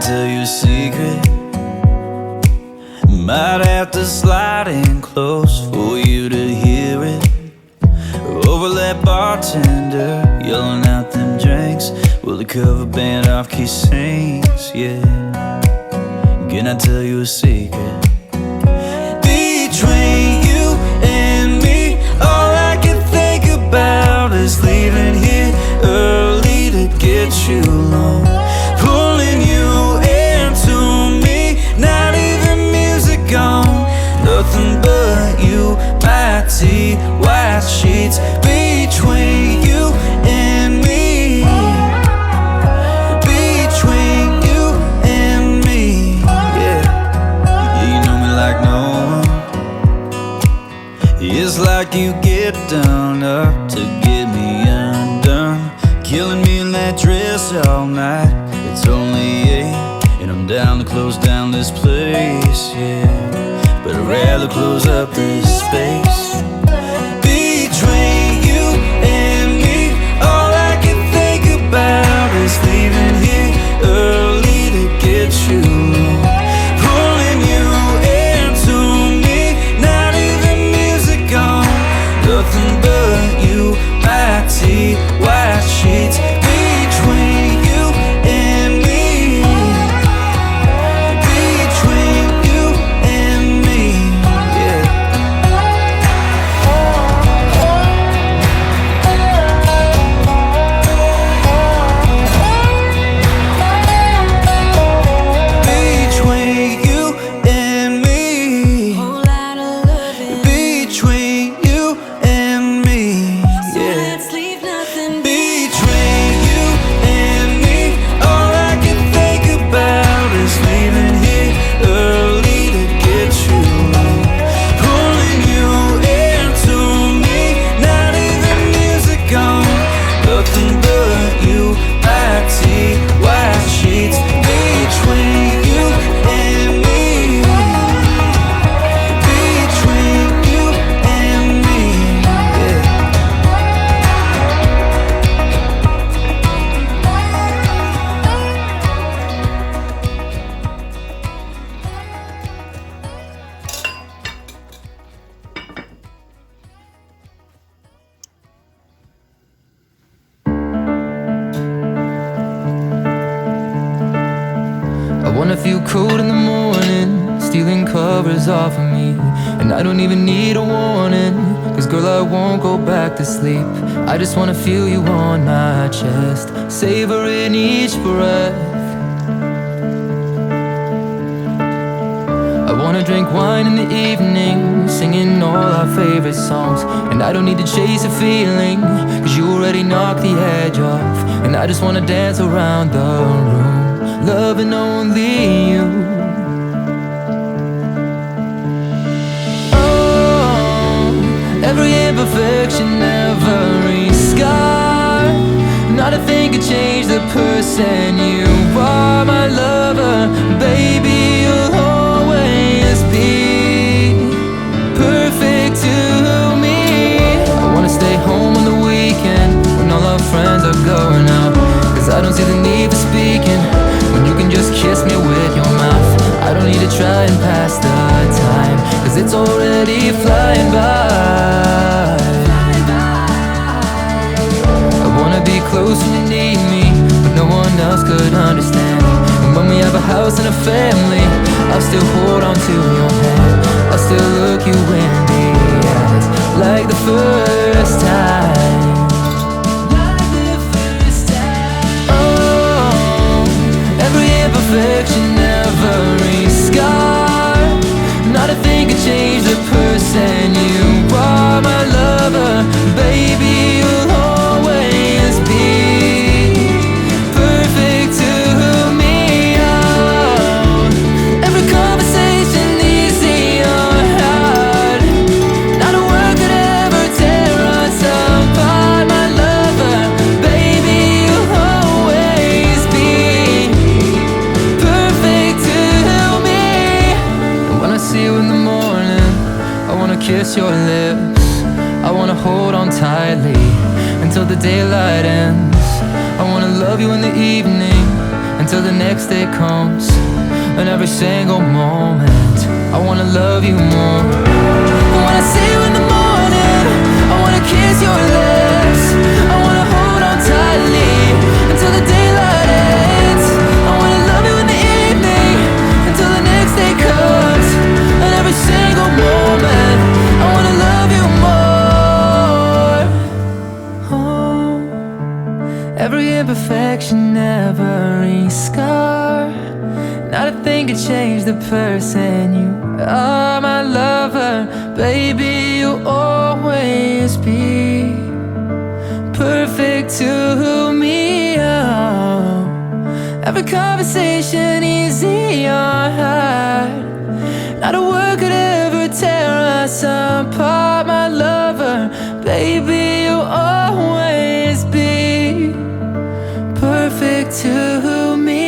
tell you a secret? Might have to slide in close for you to hear it. Over that bartender yelling out them drinks. Will the cover band off key sings, yeah. Can I tell you a secret? Between you and me, all I can think about is leaving here early to get you alone. Pulling you into me, not even music on. Nothing but you, my tea, white sheets between you and me. Between you and me, yeah. Yeah, you know me like no one. It's like you get done up to get me undone. Killing me in that dress all night. It's only 8 and I'm down to close down this place, yeah. But I'd rather close up this space. Between you and me, all I can think about is leaving here early to get you. Pulling you into me, not even music on. Nothing but you, my tea, white sheets between you and me. Between you and me, yeah. Between you and me. Whole lot of loving. Between you and me, So yeah. let's leave nothing Between you and me, all I can think about is leaving here early to get you. Pulling you into me, not even music on. Nothing but you, my tea, white sheets between you and me. Between you and me, yeah. I wanna feel cold in the morning, stealing covers off of me. And I don't even need a warning, cause girl I won't go back to sleep. I just wanna feel you on my chest, savoring each breath. I wanna drink wine in the evening, singing all our favorite songs. And I don't need to chase a feeling, cause you already knocked the edge off. And I just wanna dance around the room, loving only you. Oh, every imperfection, every scar, not a thing could change the person you are. My lover, baby, you'll always be perfect to me. I wanna stay home on the weekend when all our friends are going out, cause I don't see the need for speaking when you can just kiss me with your mouth. I don't need to try and pass the time, cause it's already flying by. I wanna be close when you need me, but no one else could understand. And when we have a house and a family, I'll still hold on to your hand. I'll still look you in the eyes like the first time. Imperfection, every scar, not a thing could change the person you are. My lover, baby, you'll always be perfect to me. Oh, every conversation, easy or hard, not a word could ever tear us apart. My lover, baby, you'll always be perfect to me. And when I see you in the morning, I wanna kiss your lips, I wanna hold on tightly until the daylight ends. I wanna love you in the evening until the next day comes. And every single moment I wanna love you more. When I see you in the morning, I wanna kiss your lips. I wanna hold on tightly until the daylight ends. I wanna love you in the evening until the next day comes. And every single moment I wanna love you more. Oh, every imperfection, every scar, not a thing could change the person you are. My lover, baby, you'll always be perfect to me. Oh, every conversation easy or hard, not a word could ever tear us apart. My lover, baby, you'll always be perfect to me.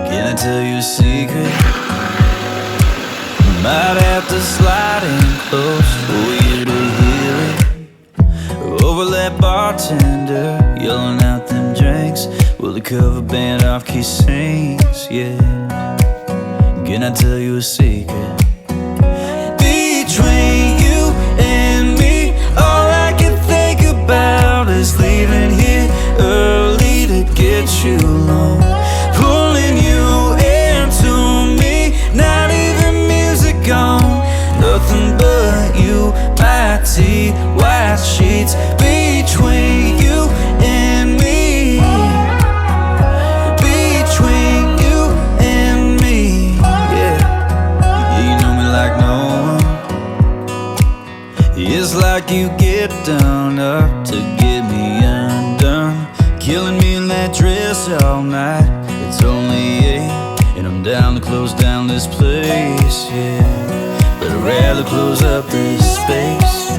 Can I tell you a secret? Might have to slide in close for you to hear it. Over that bartender yelling out them drinks, will the cover band off key sings, yeah. Can I tell you a secret? Between you and me, all I can think about is leaving here early to get you alone. Pulling you into me, not even music on, nothing but you, my tea, white sheets between you and me. Between you and me, yeah. You know me like no one. It's like you get done up to get me undone, killing me in that dress all night. It's only 8 and I'm down to close down this place, yeah. But I'd rather close up this space.